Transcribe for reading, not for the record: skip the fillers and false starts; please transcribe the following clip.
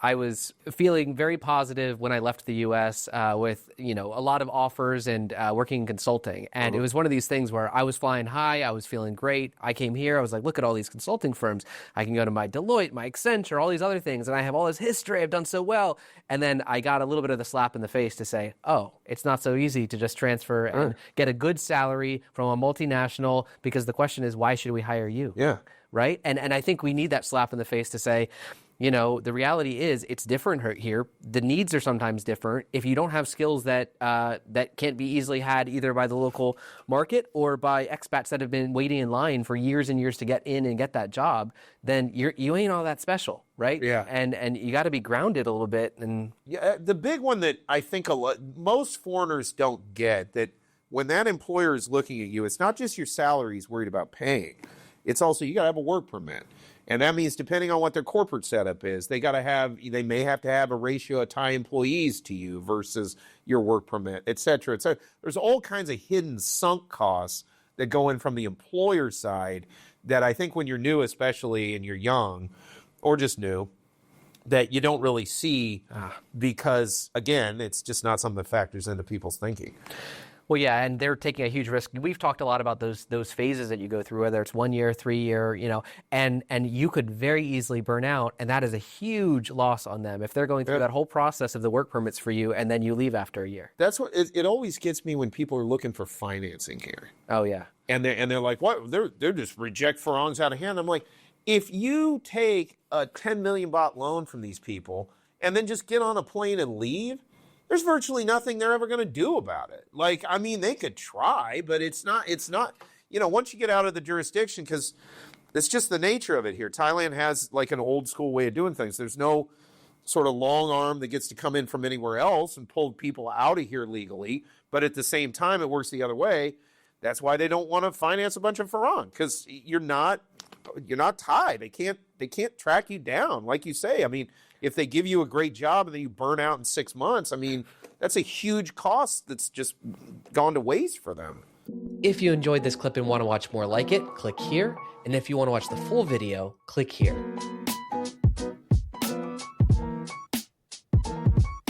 I was feeling very positive when I left the U.S. With, a lot of offers and working in consulting. And it was one of these things where I was flying high. I was feeling great. I came here. I was like, look at all these consulting firms. I can go to my Deloitte, my Accenture, all these other things. And I have all this history. I've done so well. And then I got a little bit of the slap in the face to say, oh, it's not so easy to just transfer and get a good salary from a multinational, because the question is, why should we hire you? Yeah. Right? And I think we need that slap in the face to say, the reality is it's different here. The needs are sometimes different. If you don't have skills that can't be easily had either by the local market or by expats that have been waiting in line for years and years to get in and get that job, then you ain't all that special, right? Yeah. And you got to be grounded a little bit. And yeah, the big one that I think most foreigners don't get, that when that employer is looking at you, it's not just your salary he's worried about paying. It's also, you got to have a work permit. And that means, depending on what their corporate setup is, they may have to have a ratio of Thai employees to you versus your work permit, et cetera, et cetera. There's all kinds of hidden sunk costs that go in from the employer side that I think when you're new, especially, and you're young, or just new, that you don't really see because, again, it's just not something that factors into people's thinking. Well, yeah, and they're taking a huge risk. We've talked a lot about those phases that you go through, whether it's 1 year, 3 year, and you could very easily burn out, and that is a huge loss on them if they're going through that whole process of the work permits for you, and then you leave after a year. That's what it always gets me when people are looking for financing here. Oh yeah, and they're like, what? They're just reject Farangs out of hand. I'm like, if you take a 10 million baht loan from these people and then just get on a plane and leave, there's virtually nothing they're ever going to do about it. Like, I mean, they could try, but it's not, once you get out of the jurisdiction, because it's just the nature of it here. Thailand has like an old school way of doing things. There's no sort of long arm that gets to come in from anywhere else and pull people out of here legally. But at the same time, it works the other way. That's why they don't want to finance a bunch of Farang, because you're not Thai. They can't track you down. Like you say, I mean, if they give you a great job and then you burn out in 6 months, I mean, that's a huge cost that's just gone to waste for them. If you enjoyed this clip and want to watch more like it, click here. And if you want to watch the full video, click here.